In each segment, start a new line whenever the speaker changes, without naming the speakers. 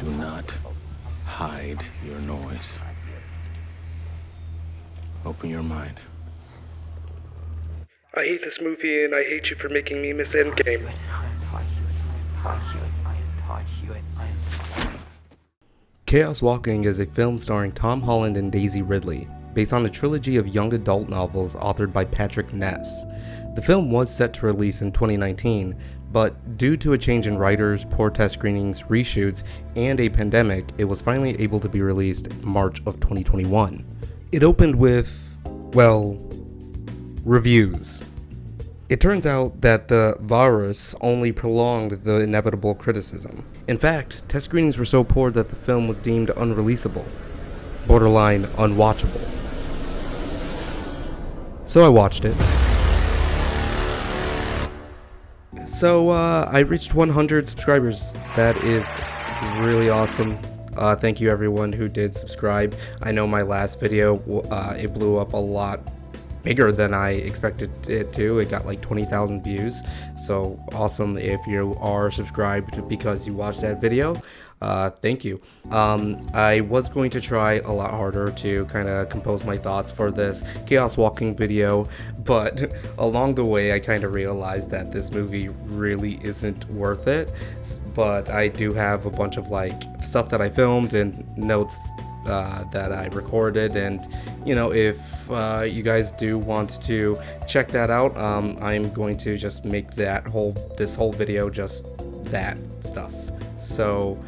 Do not hide your noise. Open your mind.
I hate this movie and I hate you for making me miss Endgame.
Chaos Walking is a film starring Tom Holland and Daisy Ridley, based on a trilogy of young adult novels authored by Patrick Ness. The film was set to release in 2019, but due to a change in writers, poor test screenings, reshoots, and a pandemic, it was finally able to be released in March of 2021. It opened with, well, reviews. It turns out that the virus only prolonged the inevitable criticism. In fact, test screenings were so poor that the film was deemed unreleasable, borderline unwatchable. So I watched it. So I reached 100 subscribers. That is really awesome. Thank you everyone who did subscribe. I know my last video, it blew up a lot bigger than I expected it to. It got like 20,000 views. So awesome if you are subscribed because you watched that video. Thank you. I was going to try a lot harder to kind of compose my thoughts for this Chaos Walking video, but along the way I kind of realized that this movie really isn't worth it. But I do have a bunch of like stuff that I filmed and notes that I recorded, and you know, if you guys do want to check that out, I'm going to just make this whole video just that stuff. So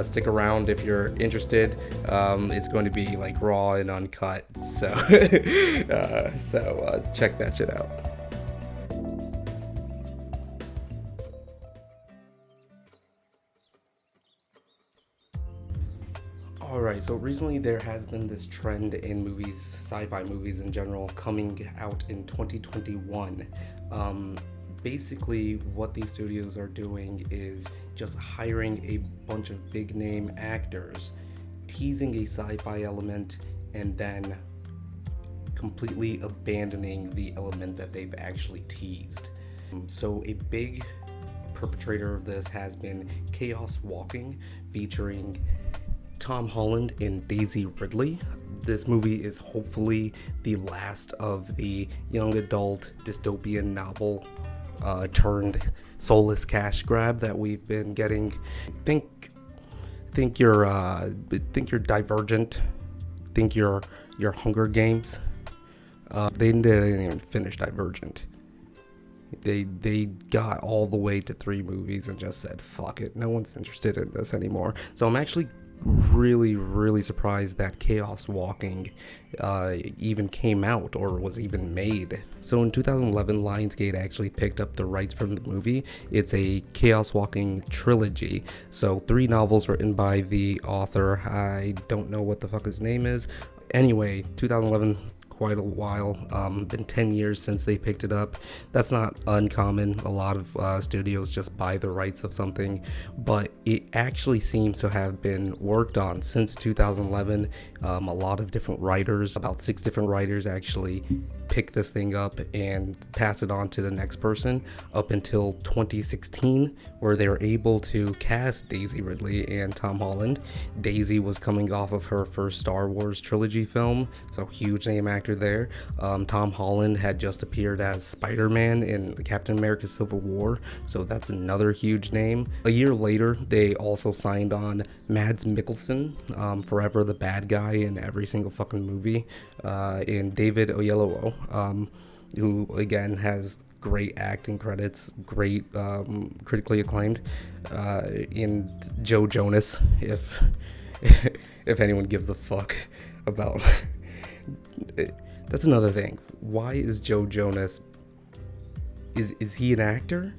stick around if you're interested. It's going to be like raw and uncut, so check that shit out. Alright, so recently there has been this trend in movies, sci-fi movies in general, coming out in 2021. Basically, what these studios are doing is just hiring a bunch of big name actors, teasing a sci-fi element, and then completely abandoning the element that they've actually teased. So a big perpetrator of this has been Chaos Walking, featuring Tom Holland and Daisy Ridley. This movie is hopefully the last of the young adult dystopian novel turned soulless cash grab that we've been getting. Think you're Divergent. Think you're Hunger Games. They didn't even finish Divergent. They got all the way to 3 movies and just said, fuck it, no one's interested in this anymore. So I'm actually really surprised that Chaos Walking even came out or was even made. So in 2011, Lionsgate actually picked up the rights from the movie. It's a Chaos Walking trilogy. So 3 novels written by the author. I don't know what the fuck his name is. Anyway, 2011, quite a while. Been 10 years since they picked it up. That's not uncommon. A lot of studios just buy the rights of something, but it actually seems to have been worked on since 2011. A lot of different writers, about 6 different writers actually pick this thing up and pass it on to the next person up until 2016, where they were able to cast Daisy Ridley and Tom Holland. Daisy was coming off of her first Star Wars trilogy film, so huge name actor there. Tom Holland had just appeared as Spider-Man in Captain America Civil War, so that's another huge name. A year later, they also signed on Mads Mikkelsen, forever the bad guy in every single fucking movie, and David Oyelowo, who again has great acting credits, great critically acclaimed, and Joe Jonas, if anyone gives a fuck about that's another thing. Why is Joe Jonas, is he an actor?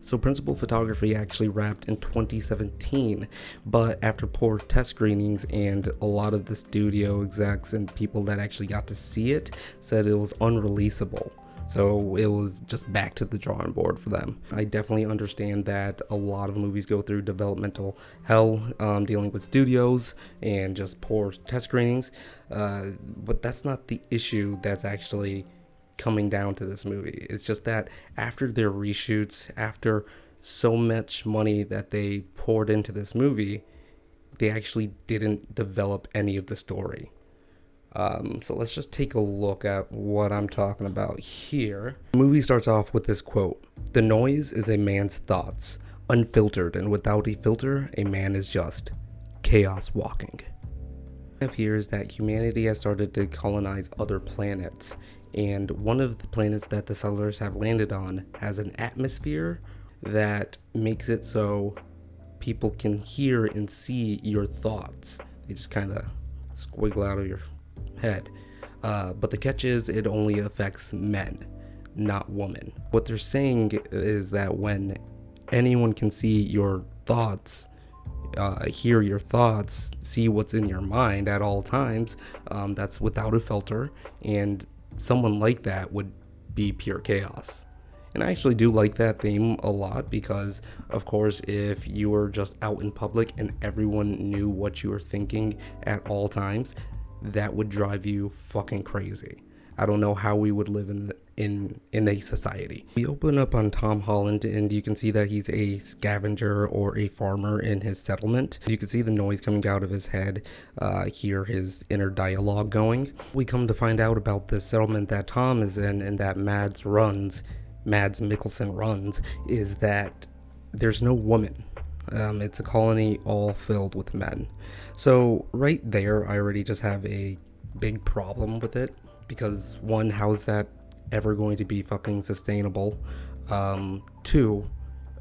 So principal photography actually wrapped in 2017, but after poor test screenings and a lot of the studio execs and people that actually got to see it said it was unreleasable. So it was just back to the drawing board for them. I definitely understand that a lot of movies go through developmental hell, dealing with studios and just poor test screenings, but that's not the issue that's actually coming down to this movie. It's just that after their reshoots, after so much money that they poured into this movie, they actually didn't develop any of the story. So let's just take a look at what I'm talking about here. The movie starts off with this quote: "The noise is a man's thoughts, unfiltered, and without a filter, a man is just chaos walking." Here is that humanity has started to colonize other planets, and one of the planets that the settlers have landed on has an atmosphere that makes it so people can hear and see your thoughts. They just kind of squiggle out of your head. But the catch is, it only affects men, not women. What they're saying is that when anyone can see your thoughts, hear your thoughts, see what's in your mind at all times, that's without a filter, and someone like that would be pure chaos. And I actually do like that theme a lot because, of course, if you were just out in public and everyone knew what you were thinking at all times, that would drive you fucking crazy. I don't know how we would live in a society. We open up on Tom Holland, and you can see that he's a scavenger or a farmer in his settlement. You can see the noise coming out of his head, hear his inner dialogue going. We come to find out about this settlement that Tom is in and that Mads Mikkelsen runs, is that there's no woman. It's a colony all filled with men. So right there, I already just have a big problem with it. Because one, how's that ever going to be fucking sustainable? Two,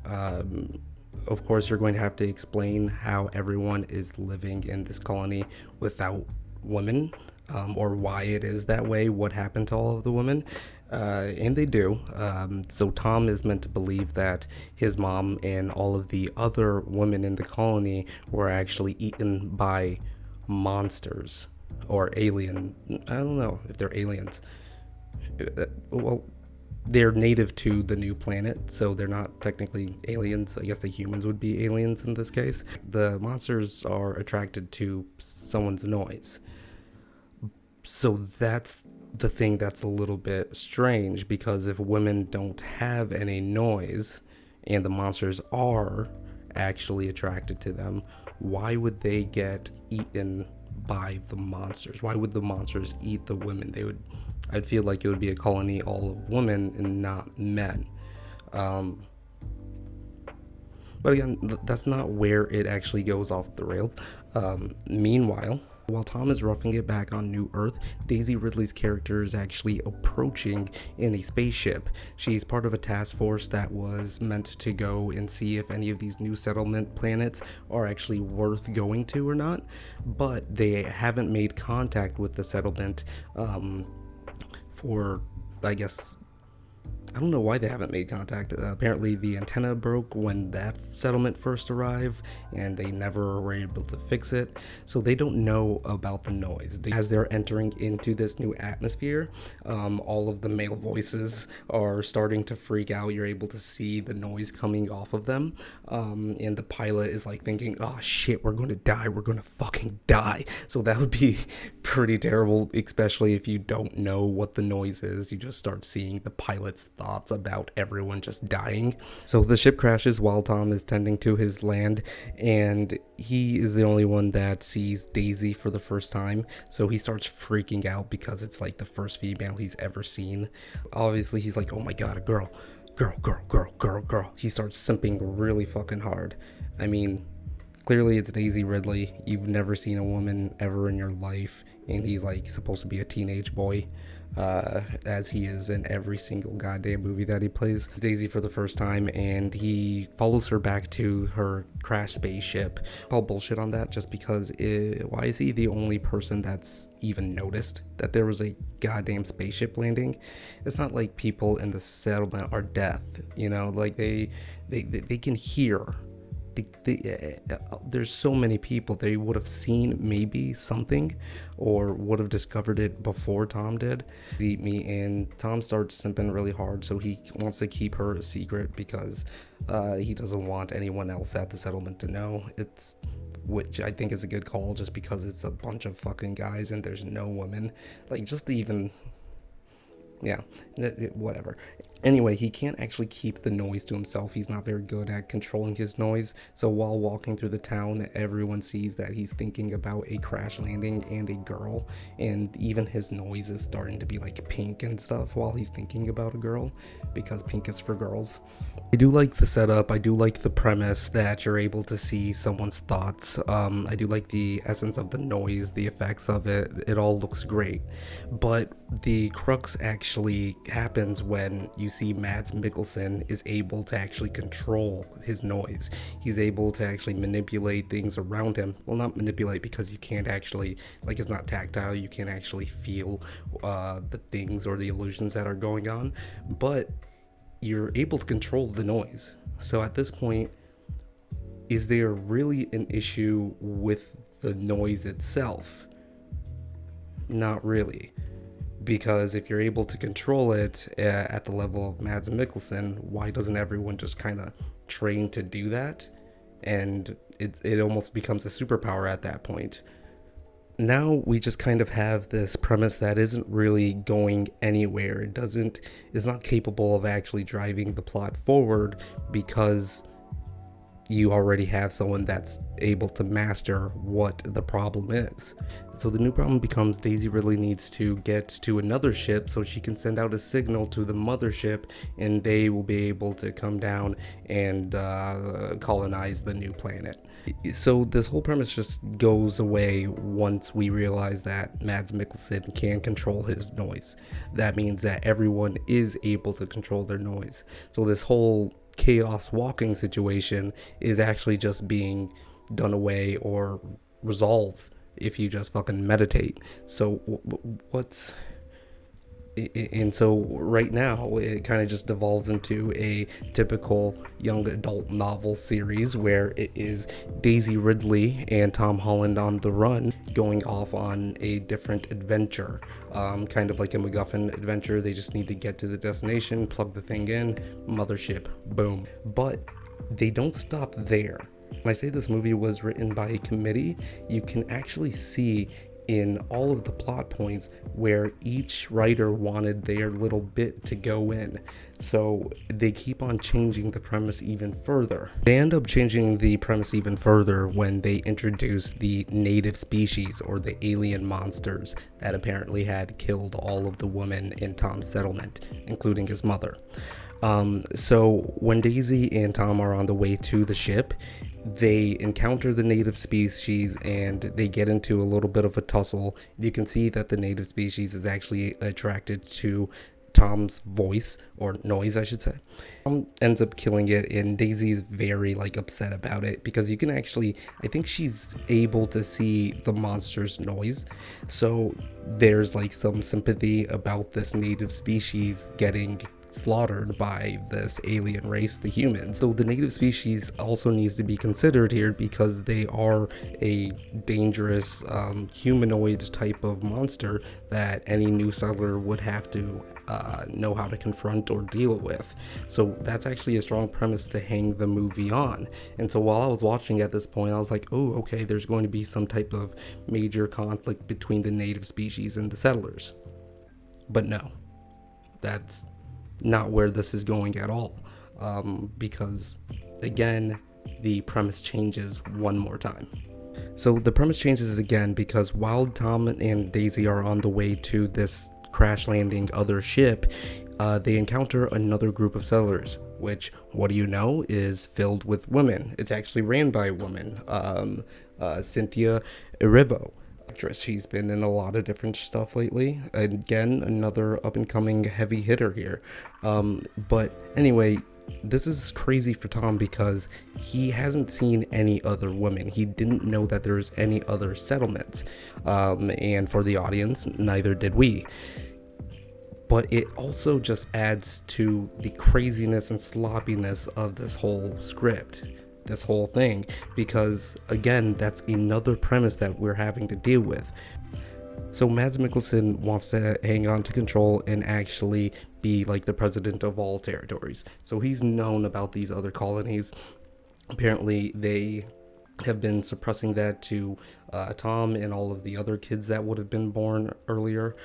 of course, you're going to have to explain how everyone is living in this colony without women, or why it is that way, what happened to all of the women. And they do. So Tom is meant to believe that his mom and all of the other women in the colony were actually eaten by monsters. Or alien, I don't know if they're aliens. Well, they're native to the new planet, so they're not technically aliens. I guess the humans would be aliens in this case. The monsters are attracted to someone's noise. So that's the thing that's a little bit strange, because if women don't have any noise and the monsters are actually attracted to them, why would they get eaten by the monsters? Why would the monsters eat the women? I'd feel like it would be a colony all of women and not men. But again, that's not where it actually goes off the rails. Meanwhile, while Tom is roughing it back on New Earth, Daisy Ridley's character is actually approaching in a spaceship. She's part of a task force that was meant to go and see if any of these new settlement planets are actually worth going to or not, but they haven't made contact with the settlement for, I guess, I don't know why they haven't made contact. Apparently the antenna broke when that settlement first arrived, and they never were able to fix it. So they don't know about the noise. As they're entering into this new atmosphere, all of the male voices are starting to freak out. You're able to see the noise coming off of them. And the pilot is like thinking, oh shit, we're going to die. We're going to fucking die. So that would be pretty terrible, especially if you don't know what the noise is. You just start seeing the pilot's thoughts about everyone just dying. So the ship crashes while Tom is tending to his land, and he is the only one that sees Daisy for the first time. So he starts freaking out because it's like the first female he's ever seen. Obviously he's like, oh my god, a girl. He starts simping really fucking hard. I mean, clearly it's Daisy Ridley. You've never seen a woman ever in your life, and he's like supposed to be a teenage boy, as he is in every single goddamn movie that he plays. Daisy for the first time, and he follows her back to her crashed spaceship. Call bullshit on that, just because why is he the only person that's even noticed that there was a goddamn spaceship landing? It's not like people in the settlement are deaf, you know, like they can hear. There's so many people, they would have seen maybe something or would have discovered it before Tom did. And Tom starts simping really hard, so he wants to keep her a secret because he doesn't want anyone else at the settlement to know. Which I think is a good call, just because it's a bunch of fucking guys and there's no women. Like, just even Yeah, whatever. Anyway, he can't actually keep the noise to himself. He's not very good at controlling his noise. So while walking through the town, everyone sees that he's thinking about a crash landing and a girl. And even his noise is starting to be like pink and stuff while he's thinking about a girl, because pink is for girls. I do like the setup. I do like the premise that you're able to see someone's thoughts. I do like the essence of the noise, the effects of it. It all looks great. But the crux actually happens when you see Mads Mikkelsen is able to actually control his noise. He's able to actually manipulate things around him. Well, not manipulate, because you can't actually, like, it's not tactile. You can't actually feel the things or the illusions that are going on. But you're able to control the noise. So at this point, is there really an issue with the noise itself? Not really. Because if you're able to control it at the level of Mads Mikkelsen, why doesn't everyone just kind of train to do that? And it almost becomes a superpower at that point. Now we just kind of have this premise that isn't really going anywhere. It's not capable of actually driving the plot forward, because you already have someone that's able to master what the problem is. So the new problem becomes Daisy really needs to get to another ship so she can send out a signal to the mothership, and they will be able to come down and colonize the new planet. So this whole premise just goes away once we realize that Mads Mikkelsen can control his noise. That means that everyone is able to control their noise. So this whole chaos walking situation is actually just being done away or resolved if you just fucking meditate. So and so right now it kind of just devolves into a typical young adult novel series where it is Daisy Ridley and Tom Holland on the run, going off on a different adventure, kind of like a MacGuffin adventure. They just need to get to the destination, plug the thing in, mothership, boom. But they don't stop there. When I say this movie was written by a committee, you can actually see in all of the plot points where each writer wanted their little bit to go in. So they keep on changing the premise even further. They end up changing the premise even further when they introduce the native species, or the alien monsters that apparently had killed all of the women in Tom's settlement, including his mother. So when Daisy and Tom are on the way to the ship, they encounter the native species and they get into a little bit of a tussle. You can see that the native species is actually attracted to Tom's voice, or noise I should say. Tom ends up killing it, and Daisy is very upset about it, because you can actually, I think she's able to see the monster's noise. So there's some sympathy about this native species getting slaughtered by this alien race, the humans. So the native species also needs to be considered here, because they are a dangerous humanoid type of monster that any new settler would have to know how to confront or deal with. So that's actually a strong premise to hang the movie on. And so while I was watching at this point, I was like, oh, okay, there's going to be some type of major conflict between the native species and the settlers. But no, that's not where this is going at all, because again the premise changes one more time. So the premise changes again because while Tom and Daisy are on the way to this crash landing other ship, they encounter another group of settlers, which, what do you know, is filled with women. It's actually ran by a woman, Cynthia Erivo. She's been in a lot of different stuff lately. Again, another up-and-coming heavy hitter here. But anyway, this is crazy for Tom because he hasn't seen any other women. He didn't know that there's any other settlements. And for the audience, neither did we. But it also just adds to the craziness and sloppiness of this whole script, this whole thing, because again, that's another premise that we're having to deal with. So Mads Mikkelsen wants to hang on to control and actually be like the president of all territories. So he's known about these other colonies. Apparently they have been suppressing that to Tom and all of the other kids that would have been born earlier.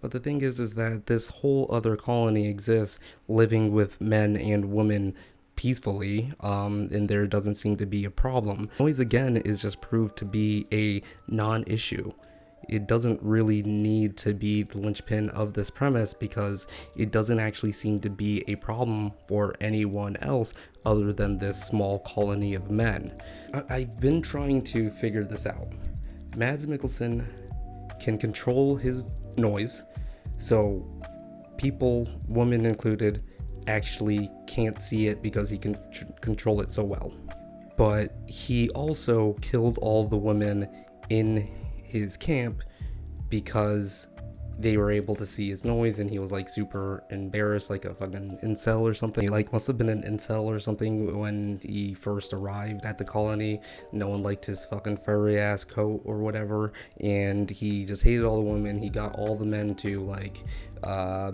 But the thing is that this whole other colony exists, living with men and women peacefully, and there doesn't seem to be a problem. Noise again is just proved to be a non-issue. It doesn't really need to be the linchpin of this premise because it doesn't actually seem to be a problem for anyone else other than this small colony of men. I've been trying to figure this out. Mads Mikkelsen can control his noise, so people, women included, actually can't see it because he can control it so well. But he also killed all the women in his camp because they were able to see his noise, and he was like super embarrassed, like a fucking incel or something. He like must have been an incel or something when he first arrived at the colony. No one liked his fucking furry ass coat or whatever, and he just hated all the women. He got all the men to like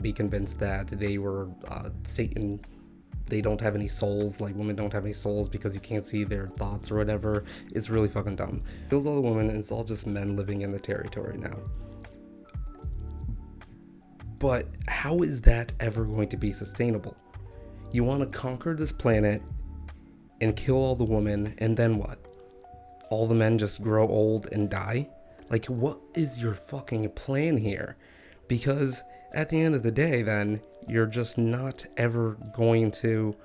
be convinced that they were Satan. They don't have any souls, like women don't have any souls because you can't see their thoughts or whatever. It's really fucking dumb. Kills all the women, and it's all just men living in the territory now. But how is that ever going to be sustainable? You want to conquer this planet and kill all the women, and then what? All the men just grow old and die? Like, what is your fucking plan here? Because at the end of the day, then, you're just not ever going to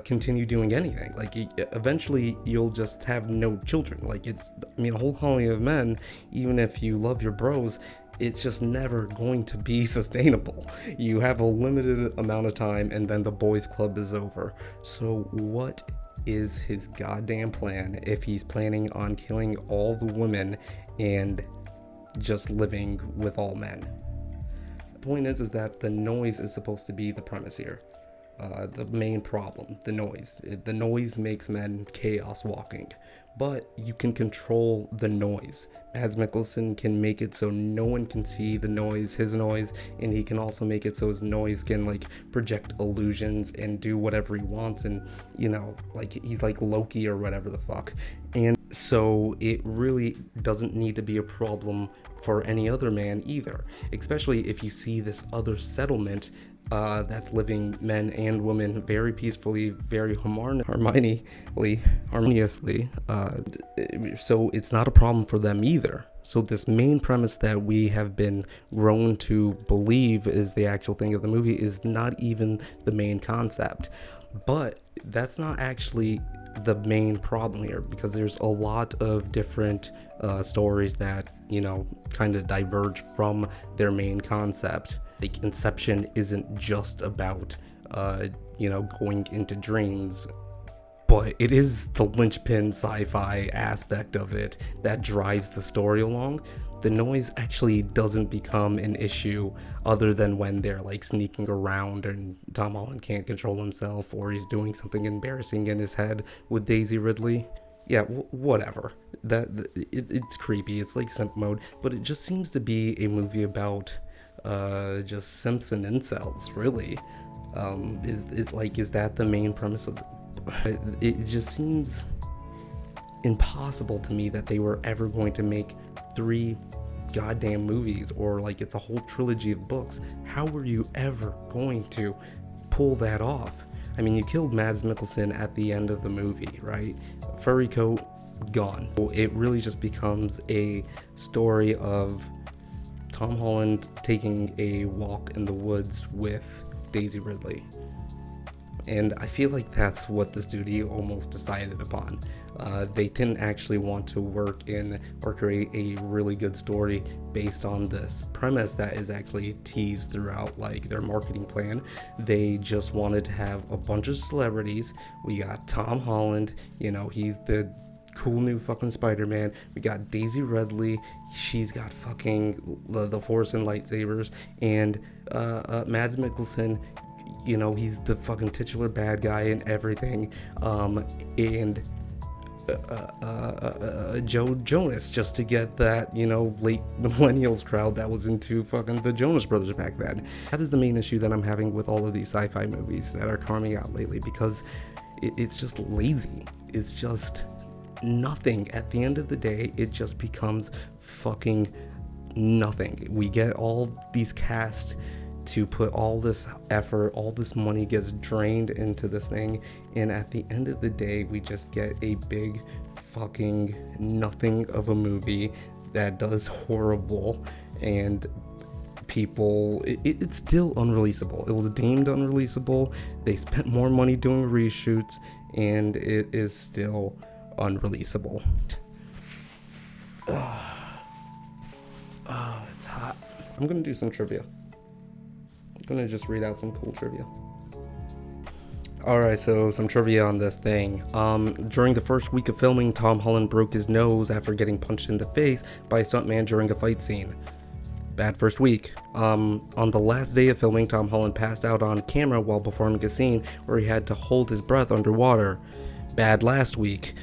continue doing anything. Like, eventually you'll just have no children. Like, a whole colony of men, even if you love your bros, it's just never going to be sustainable. You have a limited amount of time, and then the boys club is over. So what is his goddamn plan if he's planning on killing all the women and just living with all men? The point is that the noise is supposed to be the premise here. The main problem, the noise. The noise makes men chaos walking, but you can control the noise. Mads Mikkelsen can make it so no one can see the noise, his noise, and he can also make it so his noise can like project illusions and do whatever he wants, and like he's like Loki or whatever the fuck. And so it really doesn't need to be a problem for any other man either, especially if you see this other settlement that's living men and women very peacefully, very harmoniously. So it's not a problem for them either. So this main premise that we have been grown to believe is the actual thing of the movie is not even the main concept. But that's not actually the main problem here, because there's a lot of different stories that kind of diverge from their main concept. Like, Inception isn't just about going into dreams, but it is the linchpin sci-fi aspect of it that drives the story along. The noise actually doesn't become an issue other than when they're like sneaking around and Tom Holland can't control himself, or he's doing something embarrassing in his head with Daisy Ridley. Yeah, whatever. It's creepy. It's like simp mode, but it just seems to be a movie about just simps and incels, really. Is that the main premise of it just seems impossible to me that they were ever going to make 3 goddamn movies, or like it's a whole trilogy of books. How were you ever going to pull that off? I mean, you killed Mads Mikkelsen at the end of the movie, right? Furry coat, gone. It really just becomes a story of Tom Holland taking a walk in the woods with Daisy Ridley. And I feel like that's what the studio almost decided upon. They didn't actually want to work in or create a really good story based on this premise that is actually teased throughout like their marketing plan. They just wanted to have a bunch of celebrities. We got Tom Holland, he's the cool new fucking Spider-Man. We got Daisy Ridley, she's got fucking the Force and lightsabers, and Mads Mikkelsen, he's the fucking titular bad guy and everything, and Joe Jonas, just to get that, late millennials crowd that was into fucking the Jonas Brothers back then. That is the main issue that I'm having with all of these sci-fi movies that are coming out lately, because it's just lazy. It's just nothing. At the end of the day, it just becomes fucking nothing. We get all these cast to put all this effort, all this money gets drained into this thing, and at the end of the day, we just get a big fucking nothing of a movie that does horrible, and people, it's still unreleasable. It was deemed unreleasable. They spent more money doing reshoots, and it is still unreleasable. It's hot. I'm gonna do some trivia. I'm gonna just read out some cool trivia. Alright, so some trivia on this thing. During the first week of filming, Tom Holland broke his nose after getting punched in the face by a stuntman during a fight scene. Bad first week. On the last day of filming, Tom Holland passed out on camera while performing a scene where he had to hold his breath underwater. Bad last week.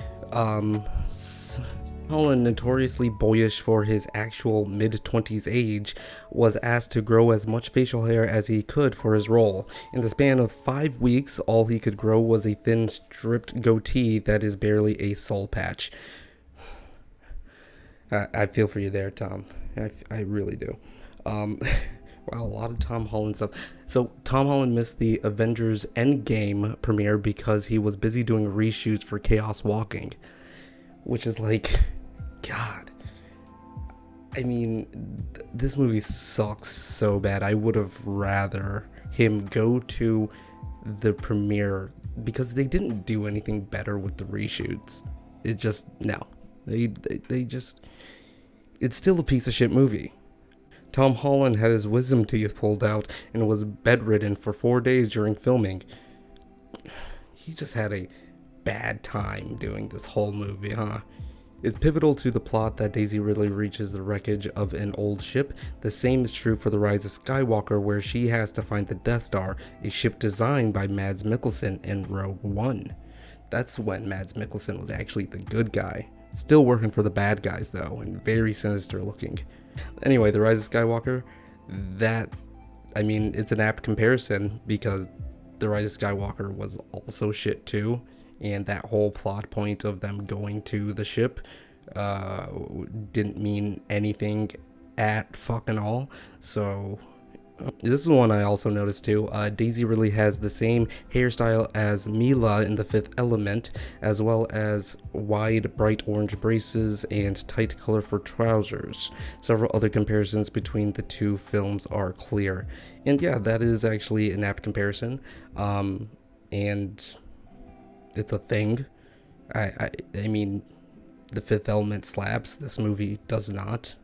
Holland, notoriously boyish for his actual mid-20s age, was asked to grow as much facial hair as he could for his role. In the span of 5 weeks, all he could grow was a thin, stripped goatee that is barely a soul patch. I feel for you there, Tom. I really do. Wow, a lot of Tom Holland stuff. So Tom Holland missed the Avengers Endgame premiere because he was busy doing reshoots for Chaos Walking, which is like, God. I mean, this movie sucks so bad. I would have rather him go to the premiere because they didn't do anything better with the reshoots. It just, no. They just, it's still a piece of shit movie. Tom Holland had his wisdom teeth pulled out and was bedridden for 4 days during filming. He just had a bad time doing this whole movie, huh? It's pivotal to the plot that Daisy Ridley reaches the wreckage of an old ship. The same is true for The Rise of Skywalker, where she has to find the Death Star, a ship designed by Mads Mikkelsen in Rogue One. That's when Mads Mikkelsen was actually the good guy. Still working for the bad guys though, and very sinister looking. Anyway, The Rise of Skywalker, it's an apt comparison because The Rise of Skywalker was also shit too. And that whole plot point of them going to the ship didn't mean anything at fucking all. So this is one I also noticed too. Daisy Ridley has the same hairstyle as Mila in The Fifth Element, as well as wide bright orange braces and tight colorful trousers. Several other comparisons between the two films are clear. And yeah, that is actually an apt comparison. And it's a thing. I mean, The Fifth Element slaps. This movie does not.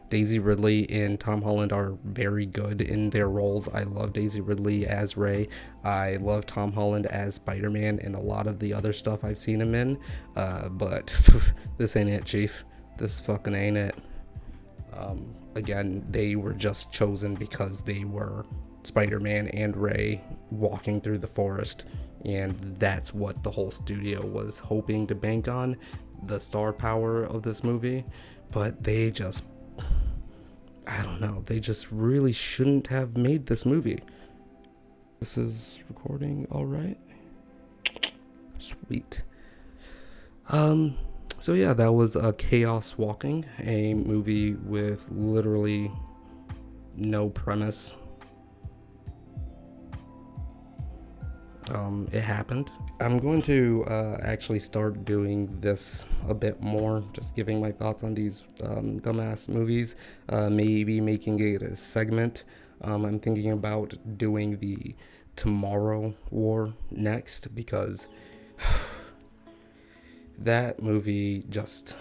Daisy Ridley and Tom Holland are very good in their roles. I love Daisy Ridley as Rey. I love Tom Holland as Spider-Man and a lot of the other stuff I've seen him in. But this ain't it, Chief. This fucking ain't it. Again, they were just chosen because they were Spider-Man and Rey walking through the forest. And that's what the whole studio was hoping to bank on, the star power of this movie. But they just, I don't know, they just really shouldn't have made this movie. This is recording all right? Sweet. So yeah, that was Chaos Walking, a movie with literally no premise. It happened. I'm going to actually start doing this a bit more, just giving my thoughts on these dumbass movies, maybe making it a segment. I'm thinking about doing the Tomorrow War next because that movie just